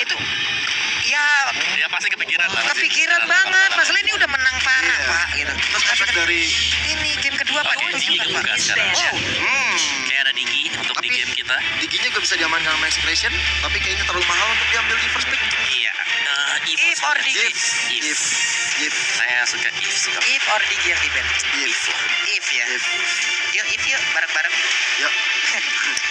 itu ya Ya pasti kepikiran lah. pasti kepikiran banget. Masalah ini udah menang parah, Iya. Pak, gitu. Terus efek dari Ini game kedua, Pak, Oke, itu Digi juga, kebuka Pak. sekarang. Kayak ada Digi untuk di Tapi- game kita. Diginya juga bisa diamankan sama Execration, tapi kayaknya terlalu mahal untuk diambil di first pick. Iya. If or Digi. If. Saya suka if suka. If or Digi yang di-ban? If. If ya. If. If yuk, bareng-bareng. Ya.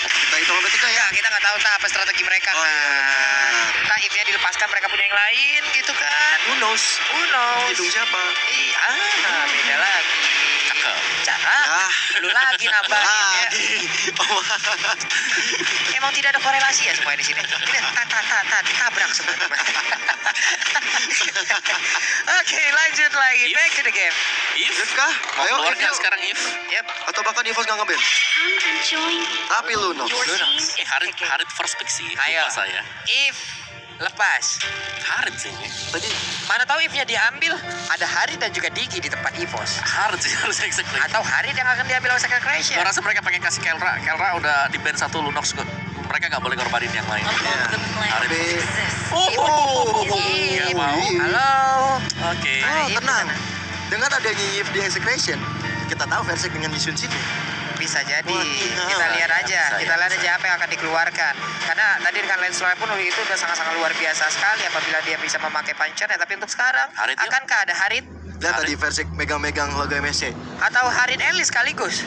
Kita hitung sampai 3 ya. Ya, kita nggak tahu entah apa strategi mereka Oh, iya, kan. benar. Entah if-nya dilepaskan mereka punya yang lain gitu kan. Who knows? Who knows? Hitung siapa? Iya, beda lagi. Cakep. Cakep. Lu lagi nambahin ya. Lagi. Oh, Emang tidak ada korelasi ya semua di sini. Ini tabrak semua. Oke, lanjut lagi. If. Back to the game. If. If kah? Mau Ayo, keluar if nggak yuk. sekarang if? Yep. Atau bahkan Evos nggak ngeband. Tapi Lunox. Harit first pick sih. Ayo. Lupa saya. If lepas. Harit sih ini. Tadi Mana tahu if-nya diambil, ada Harit dan juga Digi di tempat Evos. Harit sih harus execute. Atau Harit yang akan diambil oleh Second Crash Gua rasa mereka pengen kasih Kelra. Kelra udah di band satu Lunox. Mereka nggak boleh ngorbanin yang lain. Harit. tapi Oh. If. Nggak mau. Halo. Oke. oh, If tenang. di sana. Dengan adanya If di Execration, kita tahu versi dengan Yishun Shin. Bisa jadi. Wah, Kita lihat aja. bisa, Kita lihat bisa. aja apa yang akan dikeluarkan. Karena tadi dengan Lancelot pun itu udah sangat-sangat luar biasa sekali apabila dia bisa memakai puncher. Tapi untuk sekarang, Harit yuk. akankah ada Harit Lihat tadi versi megang-megang logo MSC. atau Harit Elis sekaligus?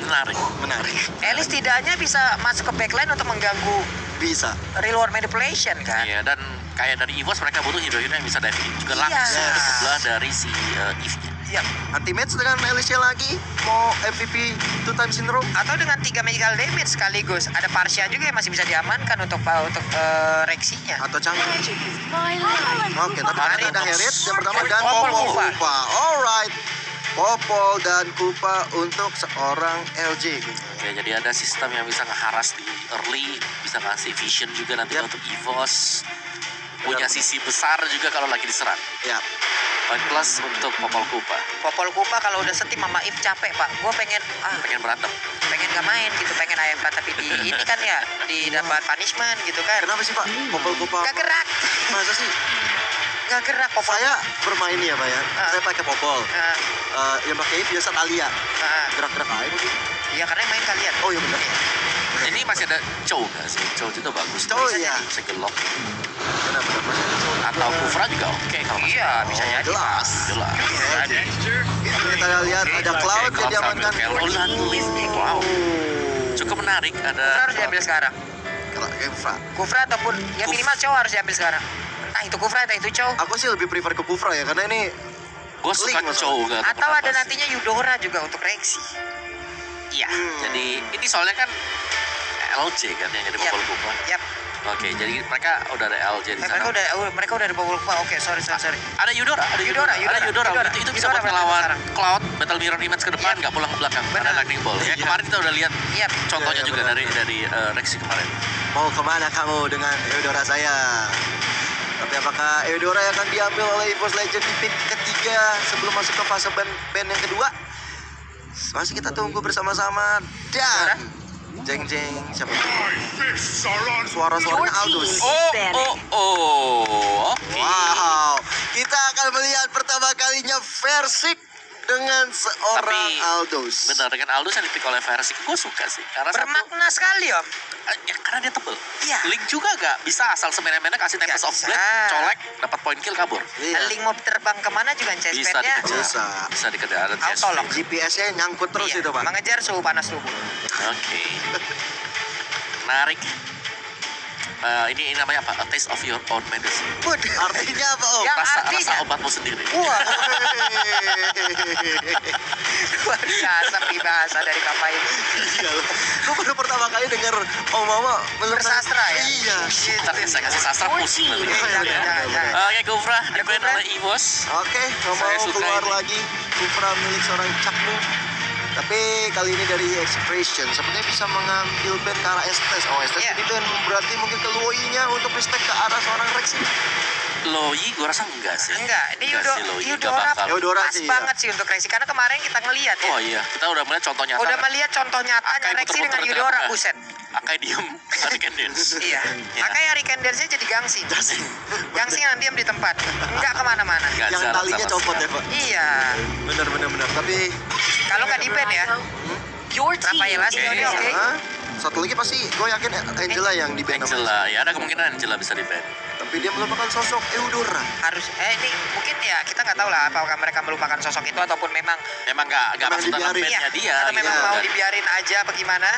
Menarik. Menarik. Elis tidaknya bisa masuk ke backline untuk mengganggu Bisa. real world manipulation kan? Iya, dan kayak dari EVOS mereka butuh hero-hero yang bisa diving juga Iya. langsung ke sebelah dari si Eve-nya. Iya. Anti-match dengan Alicia lagi. Mau MVP 2 times in a row. Atau dengan 3 magical damage sekaligus. Ada Parsia juga yang masih bisa diamankan untuk Rexinya. Atau Chang'e. Oke, tapi Harit. ada Herit yang pertama dan Popol Popol Kupa. Kupa. Alright. Popol dan Kupa untuk seorang LJ. Oke, jadi ada sistem yang bisa ngeharas di early, bisa ngasih vision juga nanti Yap. untuk EVOS. Punya Benar. sisi besar juga kalau lagi diserang. Ya. Poin plus untuk Popol Kupa. Popol Kupa kalau udah setim sama If capek pak. Gue pengen Pengen berantem. pengen gak main gitu, pengen AFK tapi di ini kan ya didapat punishment gitu kan. Kenapa sih Pak? Popol Kupa. Gak gerak, Masa sih? gak gerak Popol. Saya bermain ya Pak ya. Saya pakai Popol. Yang pakai biasa Talia. Gerak-gerak aja gitu. Iya karena main kalian. Oh iya benar. Ini masih ada Chow nggak sih? Chow juga bagus. Chow, Bisa iya. jadi, bisa gelok. Benar-benar masih ada Chow. Atau Kufra juga oke kalau masih. Iya bisa jadi. Jelas. Jelas. Kita lihat ada Cloud yang diamankan. Wow. Cukup menarik. Kufra Ada harus diambil sekarang. Kufra. Kufra ataupun ya minimal Chow harus diambil sekarang. Entah itu Kufra, entah itu Chow. Aku sih lebih prefer ke Kufra ya karena ini gue suka Link, Chow nggak tahu Atau ada kenapa sih. nantinya Eudora juga untuk Rexy. Iya. Jadi ini soalnya kan LJ kan yang jadi Yap. Popol Kupa. Yap. Oke, jadi mereka udah ada LJ di Mereka sana. udah di Popol Kupa. Oke, sorry. Ada Eudora, ada Eudora. Ada Eudora. Itu bisa buat Eudora ngelawan sekarang. Cloud, Battle Mirror Image ke depan, Yap. nggak pulang ke belakang. Benar. Ada Lightning Ball. Ya Iya. kemarin kita udah lihat Yap. contohnya Iya, juga benar. dari Rexy kemarin. mau kemana kamu dengan Eudora saya? Tapi apakah Eudora yang akan diambil oleh EVOS Legend di pick ketiga sebelum masuk ke fase band yang kedua? Masih kita tunggu bersama-sama dan jeng siapa? Suara-suaranya Aldous. Oke. Wow, kita akan melihat pertama kalinya Versik dengan seorang Tapi, Aldous. Benar, dengan Aldous yang dipick oleh Versik, gue suka sih. Karena satu, Bermakna sekali om. ya, karena dia tebel. Iya. Link juga gak bisa asal semena-mena kasih Tempest of bisa. Blade, colek, dapat poin kill kabur. Iya. Link mau terbang kemana juga Bisa chestplate-nya dikejar. Bisa. Bisa dikejar. Ada chest Auto lock. free. GPS-nya nyangkut terus Iya, itu Pak. mengejar suhu panas tubuh. Oke. Menarik. Ini namanya apa? A taste of your own medicine. Waduh. Artinya apa Om? Yang Rasa artinya? obatmu sendiri. Wah, luar biasa peribahasa dari Bapak ini. Iya loh. Gue baru pertama kali denger Om Mama Bersastra ya? Iya. Shit. Ntar saya kasih sastra pusing nanti. Jangan. Oke, Gufra, Ada di-ban Gufra? oleh EVOS. Oke, nggak Saya mau suka keluar ini. lagi Kufra milik seorang Cakmu. Tapi kali ini dari Expression sepertinya bisa mengambil band ke arah Estes. Oh Estes Iya. ini band berarti mungkin ke Luoyi-nya untuk respect ke arah seorang Rex ini. Loi gue rasa enggak sih. Enggak, ini Enggak sih, Loi. Enggak Eudora bakal. Eudora pas sih, banget sih untuk Rexy. Karena kemarin kita ngelihat ya. Oh iya, kita udah melihat contoh nyata. Udah melihat contoh nyatanya Akai Rexy dengan muter-muter Eudora, tengah-tengah. buset. Akai diem, Hurricane Dance. Iya. Ya. Akai Hurricane Dance-nya jadi gangsing. Gasing. Gangsing yang diam di tempat. Enggak kemana-mana. Enggak Yang jalan talinya sama copot ya sekali. Pak. Iya. Bener. Tapi Kalau nggak di ban ya, Your team Rafaela sih Oke. oke. Hah? Satu lagi pasti gue yakin Angela yang di band namanya. Angela, ya ada kemungkinan Angela bisa di ban. Tapi dia melupakan sosok Eudora. Harus ini mungkin ya kita nggak tahu lah apakah mereka melupakan sosok itu ataupun memang Emang nggak Memang masuk dalam dibiarin. bandnya dia. atau memang iya. mau dibiarin aja apa gimana.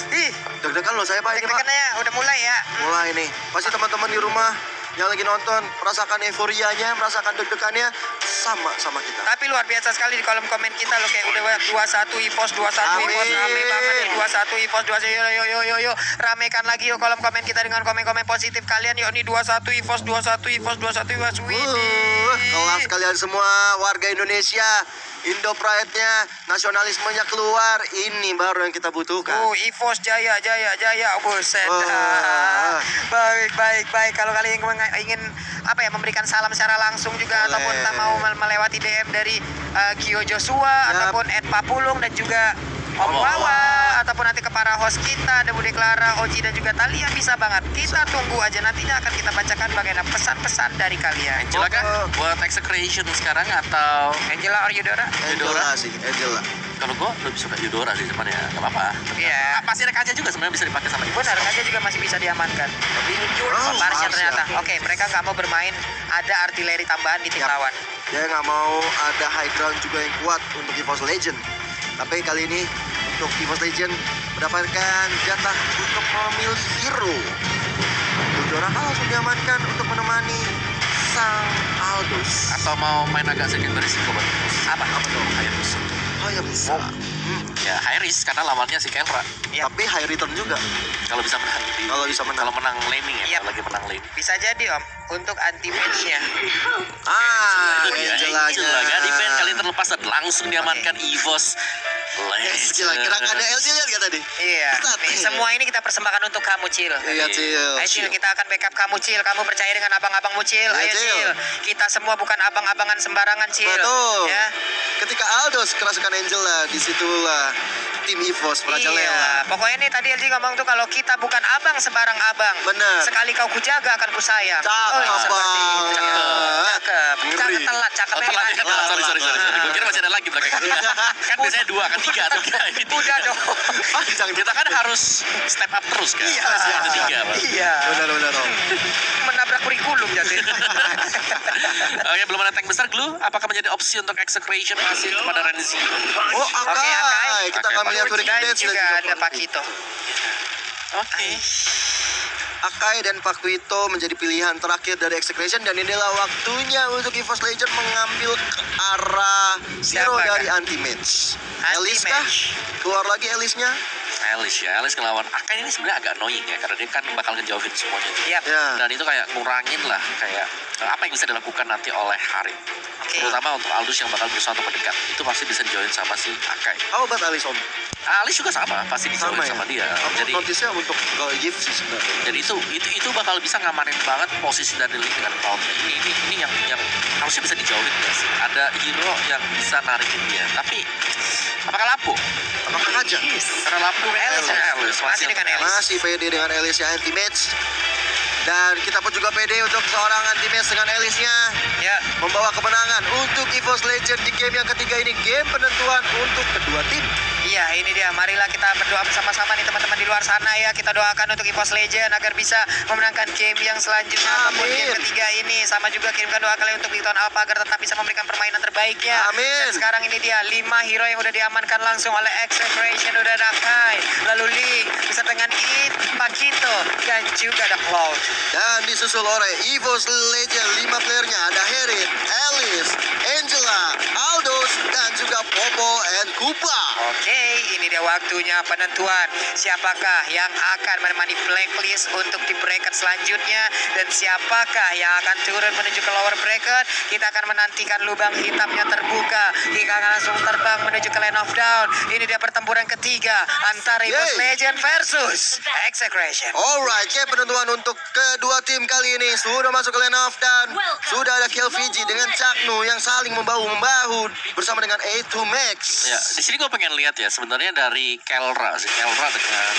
Ih, Deg-degan loh saya Pak ini Pak. deg-degannya udah mulai ya. Mulai nih. Pasti teman-teman di rumah yang lagi nonton merasakan euforianya, merasakan deg-degannya sama kita. Tapi luar biasa sekali di kolom komen kita loh kayak udah 21 EVOS 21 Amin. EVOS rame banget nih 21 EVOS 21 yo ramekan lagi yuk kolom komen kita dengan komen-komen positif kalian yuk nih 21 EVOS 21 EVOS 21 EVOS Kelas kalian semua warga Indonesia, Indo Pride-nya, nasionalismenya keluar. Ini baru yang kita butuhkan. EVOS jaya buset. Wah. Baik kalau kalian ingin apa ya memberikan salam secara langsung juga Boleh. ataupun tak mau melewati DM dari Gio Joshua Yap. ataupun Ed Papulung dan juga Om Wawa ataupun nanti ke para host kita ada Bude Clara, Oji dan juga Talia bisa banget. Kita tunggu aja nantinya akan kita bacakan bagaimana pesan-pesan dari kalian. Angela kah? Buat execration sekarang atau Angela or Eudora? Angela sih, Angela. kalau gue lebih suka Eudora sih cuman ya nggak apa-apa. Iya. Pasti ada kaca juga sebenarnya bisa dipakai sama Ibu. Benar, aja juga masih bisa diamankan. Tapi Oh, Marsha Marsha. ternyata. Oke, mereka nggak mau bermain ada artileri tambahan di tim Yap. lawan. Dia nggak mau ada high ground juga yang kuat untuk EVOS Legend. Tapi kali ini untuk EVOS Legend mendapatkan jatah untuk memilih hero. Eudora kan langsung diamankan untuk menemani sang Aldous. Atau mau main agak sedikit berisiko buat Apa? tuh? high risk. Oh ya bisa. Ya high risk karena lawannya si Kelra. Iya. Tapi high return juga. Kalau bisa menang di, Kalau bisa menang. kalau menang laning ya, Iya. kalau lagi menang lane. Bisa jadi Om untuk anti match-nya. Itu dia Angela kan di band kali terlepas dan langsung diamankan EVOS Legend. Kira-kira ada LC lihat gak tadi? Iya. Start. Nih, semua ini kita persembahkan untuk kamu Cil. Iya Cil. Ayo Cil, kita akan backup kamu Cil. Kamu percaya dengan abang-abangmu Cil. Iya, Ayo Cil. Cil. Kita semua bukan abang-abangan sembarangan Cil. Betul. Ya. Ketika Aldous kerasukan Angela, disitulah tim EVOS merajalela. Iya, pokoknya nih tadi LG ngomong tuh kalau kita bukan abang sebarang abang. Bener. Sekali kau kujaga akan kusayang. Cakep seperti itu. banget. Cakep. Ngeri. Cakep telat, cakep Oh, telat ya, telat. Sorry. Gue kira masih ada lagi belakang. Kan biasanya 2 kan 3 atau enggak ini 3. Udah dong. Panjang Kita kan harus step up terus kan. Iya. Ada 3 Pak. Iya. Benar Om. Menabrak kurikulum jadi. Oke, belum ada tank besar Glue. Apakah menjadi opsi untuk execration masih kepada Renzi? Oh, Akai. Akai. Kita akan melihat Hurricane Dan Dance juga ada Pak Pakito. Oke. Akai dan Pakuito menjadi pilihan terakhir dari Execration dan inilah waktunya untuk EVOS Legend mengambil ke arah hero Siapa, dari Kak? anti-match. Anti-match. Elis kah? Keluar lagi Elisnya? Alice ya, Alice ngelawan Akai ini sebenarnya agak annoying ya karena dia kan bakal ngejauhin semuanya. Iya. Ya. Dan itu kayak ngurangin lah kayak apa yang bisa dilakukan nanti oleh Harim. Oke. Terutama untuk Aldous yang bakal berusaha untuk mendekat. Itu pasti bisa dijauhin sama si Akai. How about Elis Om? Alice juga sama, pasti dijauhin sama dia. Aku Jadi notice-nya untuk Gift sih sebenarnya. jadi itu bakal bisa ngamanin banget posisi dari Link dengan Cloud. Ini yang harusnya bisa dijauhin ya sih. Ada hero yang bisa narikin dia. Tapi apakah Lapu? Apakah aja? Karena Lapu Alice Masih dengan Alice. Masih pede dengan Elis yang anti-match. Dan kita pun juga pede untuk seorang anti-match dengan Elisnya. Ya. Membawa kemenangan untuk EVOS Legend di game yang ketiga ini. Game penentuan untuk kedua tim. Iya, ini dia. Marilah kita berdoa bersama-sama nih teman-teman di luar sana ya. Kita doakan untuk EVOS Legend agar bisa memenangkan game yang selanjutnya ataupun Amin. game ketiga ini. Sama juga kirimkan doa kalian untuk Victor Alpha agar tetap bisa memberikan permainan terbaiknya. Amin. Dan sekarang ini dia 5 hero yang udah diamankan langsung oleh Execration. Udah ada Kai, lalu Link, bisa dengan Eve, Pakito, dan juga ada Cloud. Dan disusul oleh EVOS Legend 5 playernya. Ada Herit, Alice, Angela, Aldous, dan juga Popo and Kupa. Oke, ini dia waktunya penentuan. Siapakah yang akan menemani blacklist untuk di bracket selanjutnya dan siapakah yang akan turun menuju ke lower bracket. Kita akan menantikan lubang hitamnya terbuka. Kita akan langsung terbang menuju ke Land of Down. Ini dia pertempuran ketiga antara EVOS Yeay. Legend versus Execration. Alright, Oke, penentuan untuk kedua tim kali ini sudah masuk ke lane off dan sudah ada KLVG dengan Caknu yang saling membahu-membahu bersama dengan A2 Max. Ya, di sini gue pengen lihat ya sebenarnya dari Kelra dengan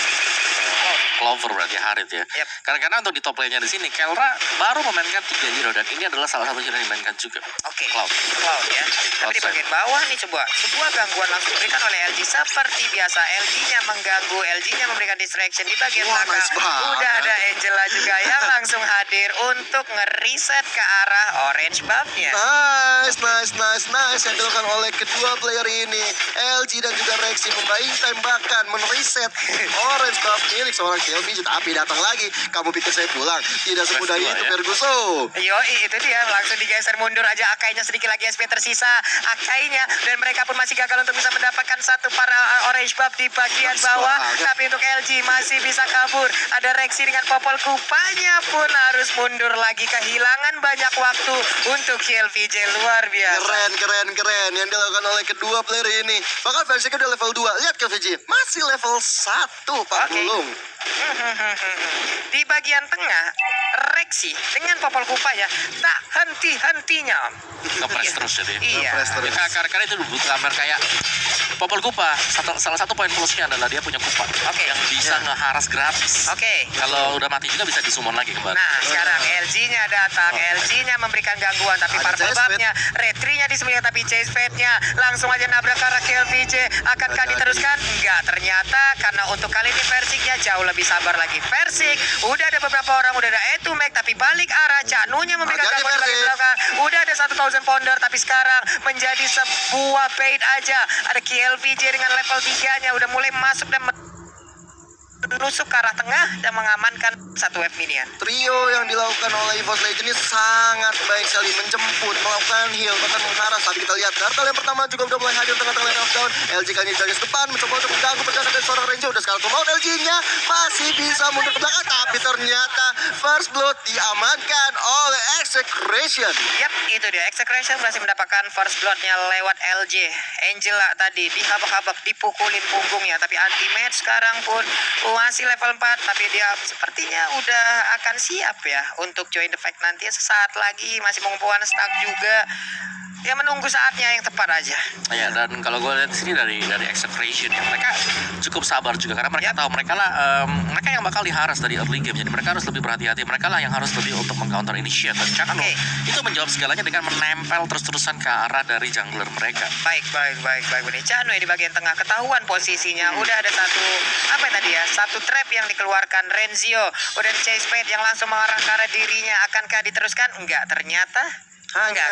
Clover berarti Harit ya. Yep. Karena untuk di top lane-nya di sini Kelra baru memainkan 3 hero dan ini adalah salah satu hero yang dimainkan juga. Oke, Cloud. Cloud ya. Tapi di bagian bawah nih coba sebuah gangguan langsung diberikan oleh LG seperti biasa. LG-nya mengganggu, LG-nya memberikan distraction di bagian Wah, belakang. nice banget. Udah ada Angela juga yang langsung hadir untuk ngeriset ke arah orange buff-nya. Nice yang dilakukan oleh kedua player ini. LG dan juga Rexy membaing tembakan mereset orange buff milik seorang KLVG. Tapi datang lagi, kamu pikir saya pulang? Tidak semudah Rest itu, dua, ya. Ferguso. Yoi, itu dia langsung digeser mundur aja. Akainya sedikit lagi SP tersisa Akainya, dan mereka pun masih gagal untuk bisa mendapatkan satu para orange buff di bagian Nice bawah. banget. Tapi untuk LG masih bisa kabur. Ada Rexy dengan popol kupanya pun harus mundur lagi. Kehilangan banyak waktu untuk KLVJ, luar biasa. Keren yang dilakukan oleh kedua player ini. Bahkan versi kedua level 2. Lihat KLVG masih level 1 Pak Oke. Gulung. Di bagian tengah Rexy dengan popol kupanya tak henti-hentinya. Ngepres terus jadi. Iya. Ngepres terus. Ya, karena itu butuh gambar kayak Popol Kupa. Salah satu poin plusnya adalah dia punya kupa yang bisa Ya. ngeharas gratis. Oke. Kalau udah mati juga bisa disummon lagi kembali. Nah, sekarang LG-nya datang. LG-nya memberikan gangguan, tapi Ada purple chase buff-nya, retry-nya disembunyikan, tapi chase fade-nya langsung aja nabrak ke arah KLVJ. Akankah Ada diteruskan? Enggak, ternyata karena untuk kali ini Versik-nya jauh lebih sabar lagi. Versik, udah ada beberapa orang, udah ada A2 Mac, tapi balik arah. Caknunya memberikan Hati-hati, gangguan di bagian Versik. belakang. Udah ada 1000 pounder, tapi sekarang menjadi sebuah bait aja. Ada KLVJ dengan level 3-nya udah mulai masuk dan menusuk ke arah tengah dan mengamankan satu wave minion. Trio yang dilakukan oleh EVOS Legend ini sangat baik sekali menjemput, melakukan heal, bahkan mengharas. Tadi kita lihat Dartal yang pertama juga udah mulai hadir tengah-tengah lane of down. LG kali ini dari depan mencoba untuk mengganggu pergerakan dari seorang Ranger. Udah sekarang mau LG-nya masih bisa mundur ke belakang, tapi ternyata first blood diamankan oleh Execration. Yap, itu dia. Execration berhasil mendapatkan first blood-nya lewat LJ. Angela tadi dihabak-habak, dipukulin punggungnya, tapi anti-match sekarang pun masih level 4, tapi dia sepertinya udah akan siap ya untuk join the fight nanti sesaat lagi, masih mengumpulkan stack juga. Dia menunggu saatnya yang tepat aja. Ya, dan kalau gue lihat di sini dari Execration ya, mereka cukup sabar juga karena mereka tahu mereka yang bakal diharas dari early game. Jadi mereka harus lebih berhati-hati. Mereka lah yang harus lebih untuk meng-counter initiate. Dan Caknu itu menjawab segalanya dengan menempel terus-terusan ke arah dari jungler mereka. Baik. Ini Caknu ya di bagian tengah, ketahuan posisinya. Udah ada satu trap yang dikeluarkan Renzio. Udah di chase fade yang langsung mengarah ke arah dirinya. Akankah diteruskan? Enggak, ternyata enggak.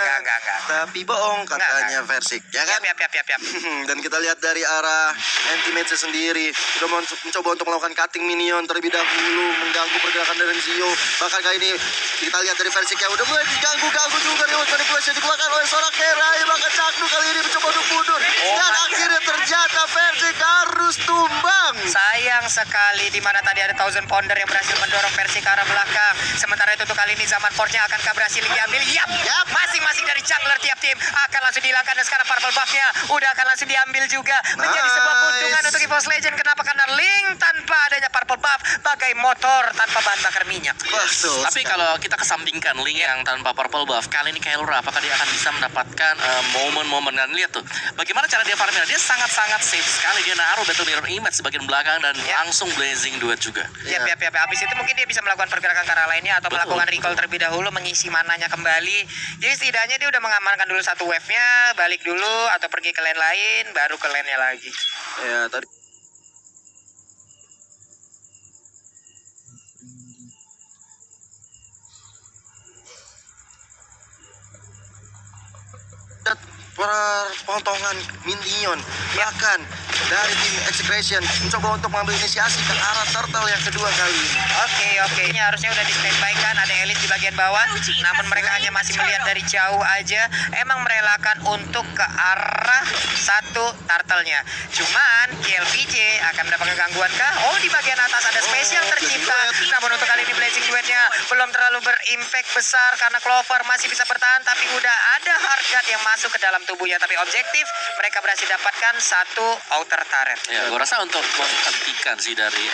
Tapi bohong katanya Versik, ya kan? Yap. Dan kita lihat dari arah anti-match sendiri sudah mencoba untuk melakukan cutting minion terlebih dahulu, mengganggu pergerakan dari Zio. Bahkan kali ini kita lihat dari Versik yang udah mulai diganggu juga remote manipulasi dikeluarkan oleh seorang Kerai. Bahkan Caknu kali ini mencoba untuk mundur dan akhirnya ternyata Versik harus tumbang. Sayang sekali di mana tadi ada 1000 pounder yang berhasil mendorong Versik ke arah belakang. Sementara itu untuk kali ini zaman force-nya akankah berhasil diambil? Yap. Masing-masing dari jungler tiap tim akan langsung dihilangkan, dan sekarang purple buff-nya udah akan langsung diambil juga. Menjadi sebuah keuntungan untuk EVOS Legend. Kenapa? Karena Link tanpa adanya purple buff bagai motor tanpa bahan bakar minyak. Betul. Tapi kalau kita kesampingkan Link yang tanpa purple buff, kali ini Kaelura apakah dia akan bisa mendapatkan momen-momen? Dan lihat tuh bagaimana cara dia farming. Dia sangat-sangat safe sekali. Dia naruh Battle Mirror Image sebagian belakang dan langsung blazing duet juga. Yap. Habis itu mungkin dia bisa melakukan pergerakan ke arah lainnya atau melakukan recall terlebih dahulu, mengisi mananya kembali. Jadi setidaknya dia udah mengamankan dulu satu wave-nya, balik dulu atau pergi ke lane lain, baru ke lane-nya lagi. Ya, tadi perpotongan minion bahkan dari tim Execration mencoba untuk mengambil inisiasi ke arah turtle yang kedua kali ini. Oke. Ini harusnya udah di standby kan, ada elit di bagian bawah. Namun mereka hanya masih melihat dari jauh aja. Emang merelakan untuk ke arah satu turtle-nya. Cuman KLVJ akan mendapatkan gangguan kah? Oh, di bagian atas ada spesial tercipta. Namun untuk kali ini blazing duetnya belum terlalu terlalu berimpact besar karena Clover masih bisa bertahan, tapi udah ada Hardguard yang masuk ke dalam tubuhnya. Tapi objektif mereka berhasil dapatkan satu outer turret. Ya, gue rasa untuk menghentikan sih dari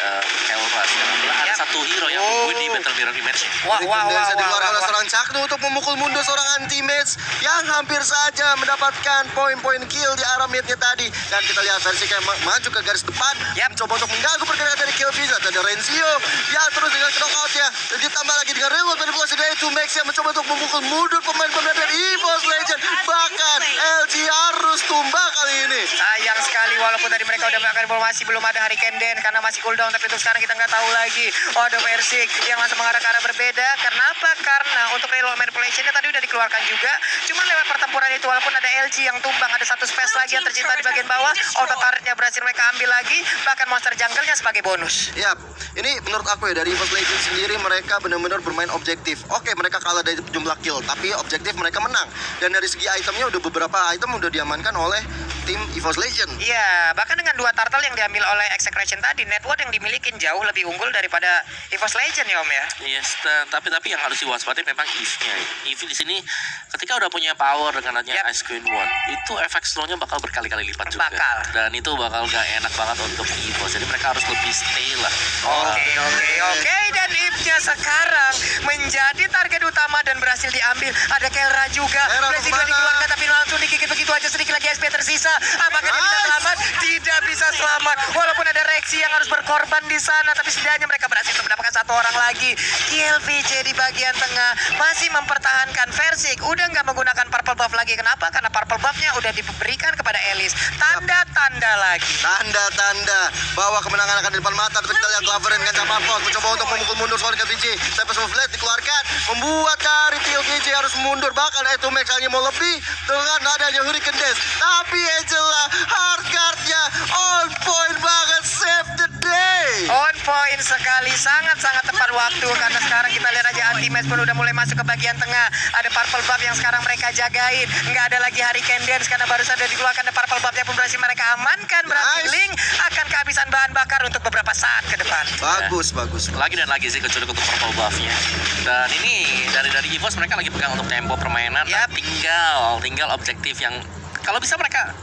Elra sekarang ada Yap. satu hero yang win di Battle Mirror Image. Wah, Bisa dikeluarkan oleh seorang Caknu untuk memukul mundur seorang anti-mage yang hampir saja mendapatkan poin-poin kill di arah mid-nya tadi. Dan kita lihat versi kayak maju ke garis depan, mencoba untuk mengganggu pergerakan dari kill Visa. Ada Renzio yang terus dengan knockout-nya. Dan ditambah lagi dengan reload manipulasi dari 2max yang mencoba untuk memukul mundur pemain-pemain dari EVOS Legend. Bahkan LG harus tumbang kali ini. Sayang sekali walaupun tadi mereka udah melakukan informasi belum ada Hurricane Den karena masih cooldown, tapi untuk sekarang kita nggak tahu lagi. Oh, ada Versik yang langsung mengarah ke arah berbeda. Kenapa? Karena untuk reload manipulation-nya tadi udah dikeluarkan juga. Cuma lewat pertempuran itu walaupun ada LG yang tumbang, ada satu space lagi yang tercipta di bagian bawah. Auto turret-nya berhasil mereka ambil lagi, bahkan monster jungle-nya sebagai bonus. Yap, ini menurut aku ya dari EVOS Legend sendiri mereka benar-benar bermain objektif. Oke, mereka kalah dari jumlah kill, tapi objektif mereka menang. Dan dari segi itemnya udah beberapa item udah diamankan oleh tim EVOS Legend. Iya, bahkan dengan 2 turtle yang diambil oleh Execration tadi, network yang dimiliki jauh lebih unggul daripada EVOS Legend ya Om ya. Yes, tapi yang harus diwaspadai memang Eve-nya. Eve di sini ketika udah punya power dengan adanya Ice Queen One, itu efek slow-nya bakal berkali-kali lipat juga. Bakal. Dan itu bakal gak enak banget untuk EVOS. Jadi mereka harus lebih stay lah. Oke, dan Eve-nya sekarang menjadi target utama dan berhasil diambil. Ada Kelra juga, Kelra berhasil kemana? dikeluarkan tapi langsung digigit begitu aja, sedikit lagi SP tersisa. Apakah dia bisa selamat? Tidak bisa selamat. Walaupun ada Rexy yang harus berkorban di sana, tapi setidaknya mereka berhasil mendapatkan satu orang lagi. KLVJ di bagian tengah masih mempertahankan Versik. Udah nggak menggunakan purple buff lagi. Kenapa? Karena purple buff-nya udah diberikan kepada Elis. Tanda-tanda lagi. Tanda-tanda bahwa kemenangan akan di depan mata. Tapi kita lihat Clover dengan Jump Force mencoba untuk memukul mundur seorang KVJ. Tempest of Blade dikeluarkan, membuat dari KVJ harus mundur. Bahkan itu Max hanya mau lebih dengan adanya Hurricane Dash. Tapi Angela Hardguard-nya on point banget, save the day. On point sekali, sangat-sangat tepat waktu karena sekarang kita lihat aja anti-match pun udah mulai masuk ke bagian tengah. Ada purple buff yang sekarang mereka jagain. Nggak ada lagi Hurricane Dance karena baru saja dikeluarkan. Ada purple buff-nya pun berhasil mereka amankan. Berarti Nice. Link akan kehabisan bahan bakar untuk beberapa saat ke depan. Bagus. Lagi dan lagi sih kecuali untuk purple buff-nya. Dan ini dari EVOS mereka lagi pegang untuk tempo permainan. Yap. Dan tinggal objektif yang kalau bisa mereka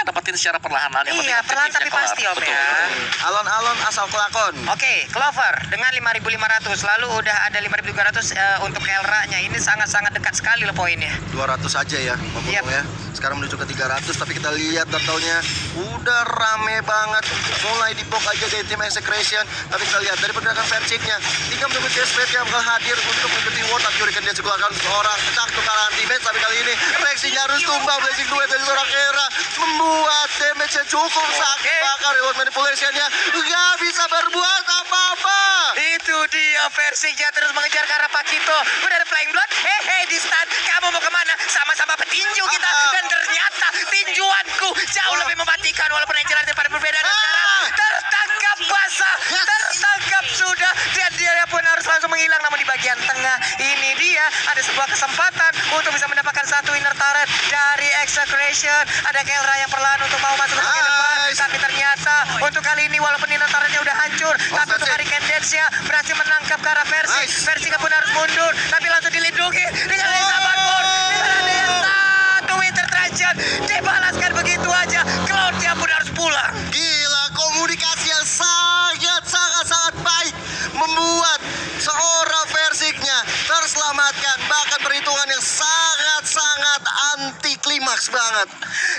dapatin secara perlahan-lahan. Yang Iya, penting perlahan tapi objektifnya pasti kelar. Om Betul. ya. Alon-alon asal kelakon. Oke, Clover dengan 5.500, lalu udah ada 5.300 untuk Kelra-nya. Ini sangat-sangat dekat sekali loh poinnya. 200 aja ya memotong ya. Sekarang menuju ke 300, tapi kita lihat turtle-nya udah rame banget. Mulai dibok aja dari tim Execration. Tapi kita lihat dari pergerakan Versik-nya, tinggal menunggu Desperate yang bakal hadir untuk mengikuti war. Tapi Hurricane dia dikeluarkan seorang tak tukar anti-match. Tapi kali ini Rexy-nya harus tumbang. Blazing Duet dari seorang Kera membuat damage-nya cukup sakit. Bahkan reload manipulation-nya nggak bisa berbuat apa-apa. Itu dia Versik-nya terus mengejar ke arah Pakito. Udah ada Flying Blood. Hehe, di stun. Kamu mau kemana? Sama-sama petinju kita. Dan ternyata tinjuanku jauh lebih mematikan. Walaupun Angela pada berbeda. Dan sekarang tertangkap basah. Tertangkap sudah. Dan dia pun harus langsung menghilang. Namun di bagian tengah ini dia ada sebuah kesempatan untuk bisa mendapatkan satu inner turret dari Execration. Ada Kelra yang perlahan untuk mau masuk ke bagian depan. Tapi ternyata untuk kali ini walaupun inner turretnya udah hancur. Tapi untuk Hurricane Dance-nya berhasil menangkap ke arah Versik. Versik pun harus mundur. Tapi langsung dilindungi dengan Elizabeth Bond. Dengan ada yang satu Winter Transition. Dibalaskan begitu aja. Cloud-nya pun harus pulang. Gila, komunikasi yang sangat baik membuat seorang Versiknya terselamatkan. Bahkan perhitungan yang sangat anti klimaks banget.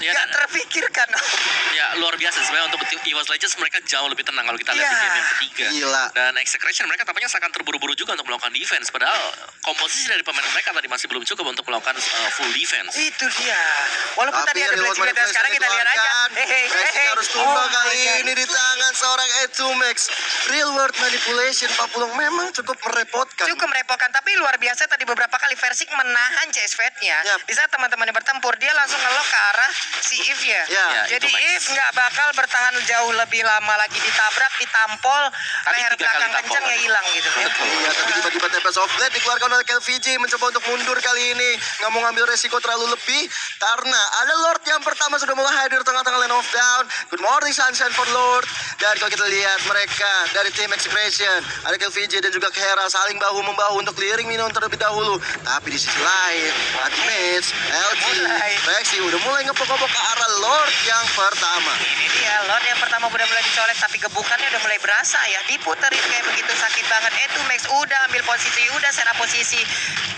Ya, Gak terpikirkan. Ya luar biasa sebenarnya untuk tim EVOS Legends mereka jauh lebih tenang kalau kita lihat di Iya. game yang ketiga. Gila. Dan Execration mereka tampaknya akan terburu-buru juga untuk melakukan defense. Padahal komposisi dari pemain mereka tadi masih belum cukup untuk melakukan full defense. Itu dia. Walaupun Tapi tadi ada reload Blade dan sekarang kita lihat aja. manipulation Rexy harus tumbang kali ini di tangan seorang Max. Real world manipulation Pak Pulung memang cukup merepotkan. Cukup merepotkan, tapi luar biasa tadi beberapa kali Versik menahan CS Fate-nya. Yap. Di saat teman-temannya bertempur, dia langsung ngelok ke arah si Eve-nya. Ya, Jadi itu Max. Eve nggak bakal bertahan jauh lebih lama lagi, ditabrak, ditampol, Tadi leher 3 kali belakang tampol. kencang ya hilang gitu ya. Betul. Iya, tapi tiba-tiba Akibat Tempest of Blade dikeluarkan oleh KLVJ, mencoba untuk mundur kali ini. Nggak mau ngambil resiko terlalu lebih karena ada Lord yang pertama sudah mulai hadir tengah-tengah lane of down. Good morning Sunshine for Lord. Dan kalau kita lihat mereka dari tim Execration, ada KLVJ dan juga Hera saling bahu-membahu untuk clearing minion terlebih dahulu. Tapi di sisi lain, Ultimate, LG, Rexy udah mulai ngepok-ngepok ke arah Lord yang pertama. Ini dia, Lord yang pertama udah mulai dicolek, tapi gebukannya udah mulai berasa ya. Diputerin kayak begitu sakit banget. Max udah ambil posisi, udah set up posisi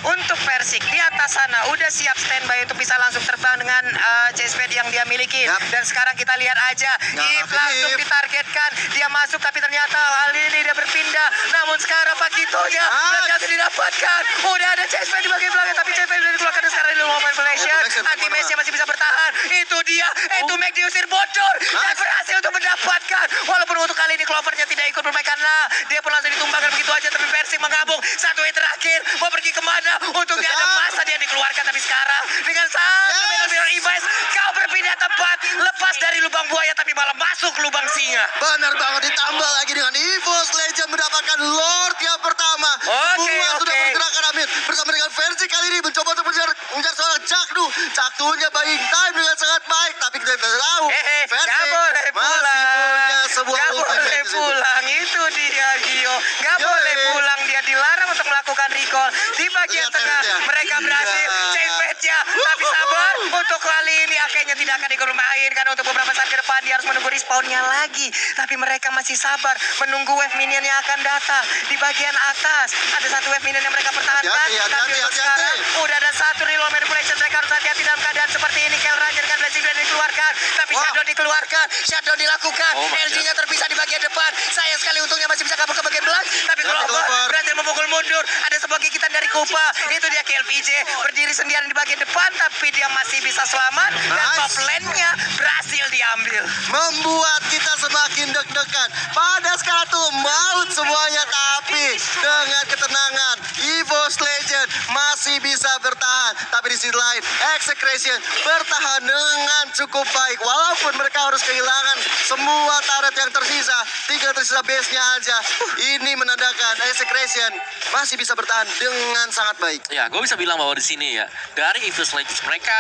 untuk Persik di atas sana. Udah siap standby untuk bisa langsung terbang dengan chestplate yang dia miliki. Yap. Dan sekarang kita lihat aja, If langsung ditargetkan. Dia masuk, tapi ternyata hal ini dia berpindah. Namun sekarang Pakitonya ternyata didapatkan. Udah ada chestplate di bagian belakang, tapi chestplate udah dikeluarkan dan sekarang di luar manipulation. Anti-Max masih bisa bertahan. Itu dia, Max diusir bocor dan berhasil untuk mendapatkan. Walaupun untuk kali ini Clovernya tidak ikut bermain karena dia pun langsung ditumbangkan begitu aja. Tapi Persik menggabung. Satu hit terakhir, mau pergi kemana? Untuk dia ada masa dia dikeluarkan, tapi sekarang dengan satu mirror device, kau berpindah tempat, lepas dari lubang buaya tapi malah masuk lubang singa. Benar banget, ditambah lagi dengan EVOS Legend mendapatkan Lord yang pertama. Semua sudah bergerak ke Ramit bersama dengan versi kali ini mencoba untuk mengejar seorang Cakdu. Cakdunya buying time dengan sangat baik, tapi kita tidak tahu versi Gak boleh pulang. masih punya sebuah Gak ultimate boleh di situ. pulang, itu dia Gio. Gak boleh pulang, dia dilarang untuk melakukan recall. Di bagian Lihat tengah versi ya. mereka berhasil chase page-nya, tapi sabar untuk kali ini akhirnya tidak akan digunakan karena untuk beberapa saat ke depan dia harus menunggu respawnnya lagi. Tapi mereka masih sabar menunggu wave minion yang akan datang. Di bagian atas ada satu wave minion yang mereka pertahankan, tapi untuk sekarang udah ada satu reload manipulation. Mereka harus hati-hati dalam keadaan seperti ini. Kel Ranger dengan Blessing Blade dikeluarkan, tapi Shadow dikeluarkan, Shadow dilakukan. LG-nya terpisah di bagian depan. Sayang sekali untungnya masih bisa kabur ke bagian belakang, tapi Clover berhasil memukul mundur. Ada sebuah gigitan dari Kupa. Itu dia KLVJ berdiri sendirian di bagian depan, tapi dia masih bisa selamat dan top lane-nya berhasil diambil. Membuat kita semakin deg-degan. Pada skala tuh maut semuanya, tapi dengan ketenangan EVOS Legend masih bisa bertahan. Tapi di sisi lain Execration bertahan dengan cukup baik walaupun mereka harus kehilangan semua turret yang tersisa. Tinggal tersisa base-nya aja. Ini menandakan Execration masih bisa bertahan dengan sangat baik. Ya, gue bisa bilang bahwa di sini ya, dari EVOS Legends mereka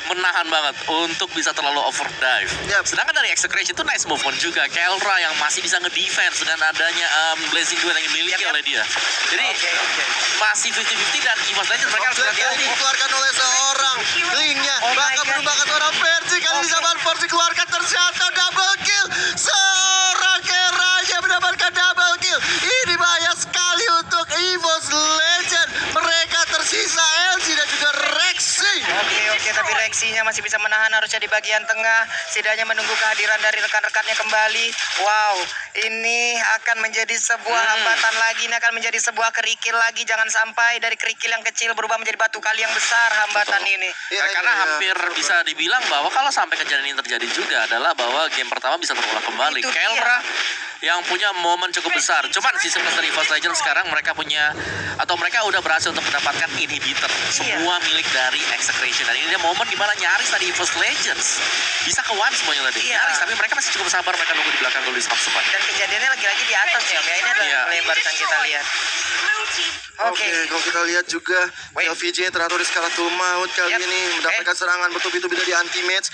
menahan banget untuk bisa terlalu overdrive. Yap. Sedangkan dari Execration itu nice movement juga. Kelra yang masih bisa ngedefense dengan adanya Blazing Duel yang dimiliki oleh dia. Jadi masih 50-50 dan EVOS Legends mereka harus hati-hati. Dikeluarkan oleh seorang linknya. Bahkan menumbangkan seorang versi kali ini zaman Force dikeluarkan ternyata double kill. Seorang Keranya mendapatkan double kill. Ini bahaya sekali untuk EVOS Legend. Mereka tersisa LG dan juga Rexy. Oke, tapi Rexy-nya masih bisa menahan harusnya di bagian tengah. Setidaknya menunggu kehadiran dari rekan-rekannya kembali. Wow, ini akan menjadi sebuah hambatan lagi. Ini akan menjadi sebuah kerikil lagi. Jangan sampai dari kerikil yang kecil berubah menjadi batu kali yang besar hambatan ini. Karena hampir bisa dibilang bahwa kalau sampai kejadian ini terjadi juga adalah bahwa game pertama bisa terulang kembali. Itu dia. Kelra yang punya momen cukup besar. Cuman sistem dari EVOS Legends sekarang mereka punya atau mereka udah berhasil untuk mendapatkan inhibitor semua milik dari Execration. Dan ini dia momen dimana nyaris tadi EVOS Legends bisa ke one semuanya tadi. Nyaris, tapi mereka masih cukup sabar, mereka nunggu di belakang dulu di semak-semak. Dan kejadiannya lagi-lagi di atas ya, Om. Ya, ini adalah yang barusan kita lihat. Oke, kalau kita lihat juga LVJ teratur di skala tul maut kali ini mendapatkan serangan bertubi-tubi dari anti-match.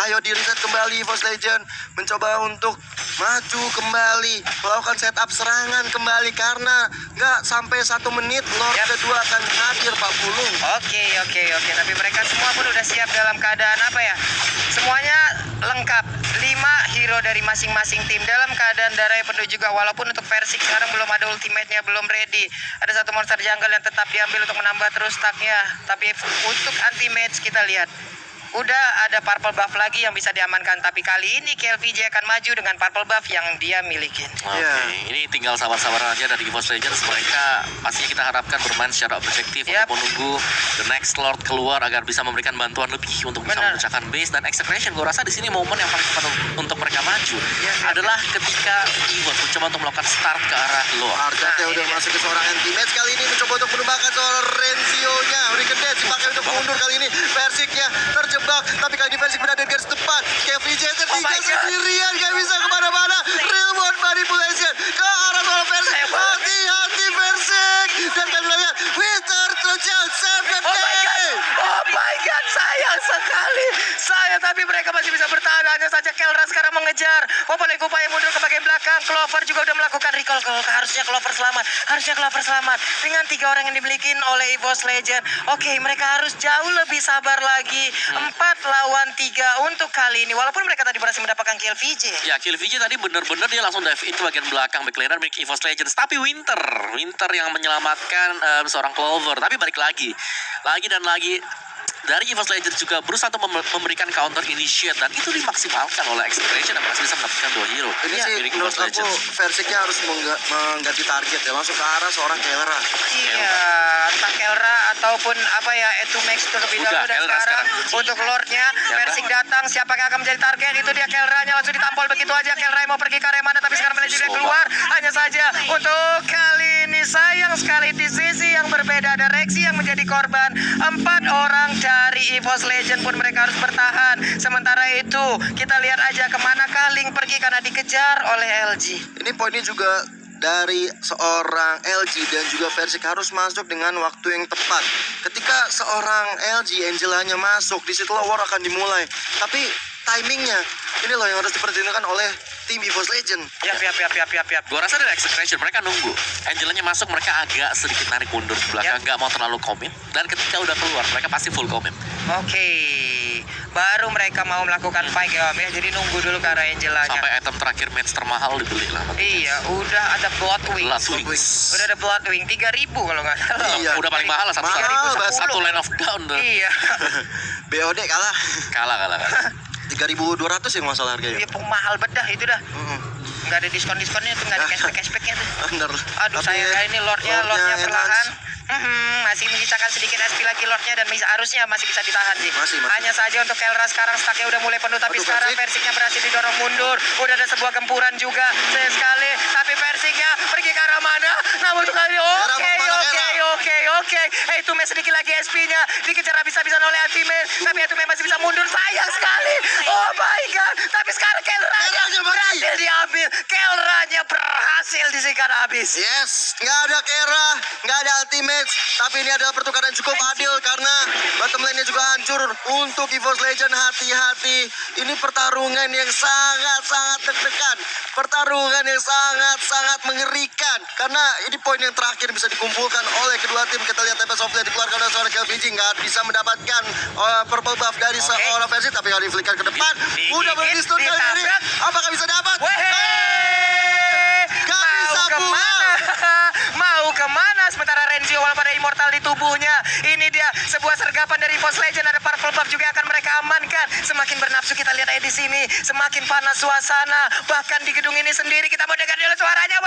Ayo di reset kembali EVOS Legend mencoba untuk maju kembali, melakukan setup serangan kembali karena nggak sampai 1 menit Lord kedua akan hadir Pak Pulung. Oke. Tapi mereka semua pun udah siap dalam keadaan apa ya? Semuanya lengkap. 5 hero dari masing-masing tim dalam keadaan darah penuh juga. Walaupun untuk Persik sekarang belum ada ultimate-nya, belum ready. Ada satu monster jungle yang tetap diambil untuk menambah terus stack-nya. Tapi untuk anti-match kita lihat udah ada purple buff lagi yang bisa diamankan. Tapi kali ini KLVJ akan maju dengan purple buff yang dia miliki. Ini tinggal sabar-sabar aja dari EVOS Legends. Mereka pastinya kita harapkan bermain secara objektif untuk menunggu the next Lord keluar agar bisa memberikan bantuan lebih untuk bisa memecahkan base. Dan Execration gue rasa di sini momen yang paling tepat untuk mereka maju adalah ketika EVOS mencoba untuk melakukan start ke arah Lord. Arjat udah masuk ke seorang anti-match kali ini mencoba untuk menumbangkan seorang Renzio-nya. Hurricane Death dipakai untuk mundur kali ini. Persiknya terjebak, tapi kali ini Persik berada di garis depan. KVJ tertinggal sendirian, gak bisa kemana-mana. Real world manipulation ke arah seorang Persik. Hati-hati Persik. Dan hanya saja Kelra sekarang mengejar. Wapolek upaya mundur ke bagian belakang. Clover juga udah melakukan recall. Harusnya Clover selamat. Dengan 3 orang yang dimiliki oleh EVOS Legend. Oke, mereka harus jauh lebih sabar lagi. 4 lawan 3 untuk kali ini. Walaupun mereka tadi berhasil mendapatkan kill VJ. Ya, kill VJ tadi bener-bener dia langsung dive into bagian belakang backliner milik EVOS Legends. Tapi Winter yang menyelamatkan seorang Clover. Tapi balik lagi dan lagi dari EVOS Legends juga berusaha untuk memberikan counter initiate, dan itu dimaksimalkan oleh Execration dan masih bisa mendapatkan 2 hero. Ini Ya, sih milik menurut EVOS aku Legends. Versiknya harus mengganti target ya, langsung ke arah seorang Kelra. Iya, entah Kelra ataupun apa ya, itu Max terlebih Udah, dahulu. Dan Kelra sekarang sekarang. untuk Lordnya, Persik datang. Siapa yang akan menjadi target? Itu dia Kelranya langsung ditampol begitu aja. Kelra yang mau pergi ke arah mana, tapi sekarang manajernya keluar. Hanya saja untuk kali ini sayang sekali di sisi yang berbeda ada Rexy yang menjadi korban. 4 orang dari EVOS Legend pun mereka harus bertahan. Sementara itu kita lihat aja kemanakah Link pergi karena dikejar oleh LG. Ini poinnya juga dari seorang LG, dan juga Persik harus masuk dengan waktu yang tepat. Ketika seorang LG Angelanya masuk, disitulah war akan dimulai. Tapi timingnya ini loh yang harus dipertimbangkan oleh tim EVOS Legend. Yap. Gua rasa dari Execration mereka nunggu Angelanya masuk, mereka agak sedikit narik mundur ke belakang, nggak mau terlalu commit, dan ketika udah keluar mereka pasti full commit. Oke, baru mereka mau melakukan fight ya, Om, ya. Jadi nunggu dulu ke arah Angelanya. Sampai item terakhir match termahal dibeli lah. Iya, udah ada Bloodwing. Bloodwings. Udah ada Bloodwing 3.000 kalau nggak salah. Iya. Udah paling mahal lah, satu Mahal, satu line of down tuh. Iya. BOD kalah. Kalah. 3.200 ya masalah harganya. Iya, mahal bedah itu dah. Nggak ada diskon-diskonnya tuh, nggak ada cashback-nya tuh. Bener. Aduh, Tapi sayang kali ini Lordnya enhance. perlahan. Masih menyisakan sedikit SP lagi Lordnya, dan harusnya masih bisa ditahan sih. Masih. Hanya saja untuk Kelra sekarang stacknya udah mulai penuh, tapi Aduh, sekarang Persik. Persiknya berhasil didorong mundur. Udah ada sebuah gempuran juga sayang sekali, tapi Persiknya pergi ke arah mana? Namun untuk kali ini oke. Itu Mes sedikit lagi SP-nya dikejar habis-habisan oleh Ultimate, tapi Ultimate masih bisa mundur. Sayang sekali. Oh my god. Tapi sekarang Kelranya Kelranya berhasil diambil. Kelranya berhasil disikat habis. Yes, nggak ada Kera, nggak ada Ultimate, tapi ini adalah pertukaran cukup adil karena bottom lane-nya juga hancur. Untuk EVOS Legend, hati-hati, ini pertarungan yang sangat-sangat deg-degan, pertarungan yang sangat-sangat mengerikan, karena ini poin yang terakhir bisa dikumpulkan oleh kedua tim. Kita lihat Tempest of Light dikeluarkan oleh seorang KVG, nggak bisa mendapatkan purple buff dari seorang versi, tapi kalau di-flicker ke depan, udah berdistun kali ini, ditabrak. apakah bisa dapat? Gak bisa Mau kemana? Sementara Renzio walaupun ada immortal di tubuhnya. Ini dia sebuah sergapan dari EVOS Legend. Ada purple buff juga akan mereka amankan. Semakin bernafsu kita lihat di sini, semakin panas suasana. Bahkan di gedung ini sendiri kita mau dengar dulu suaranya.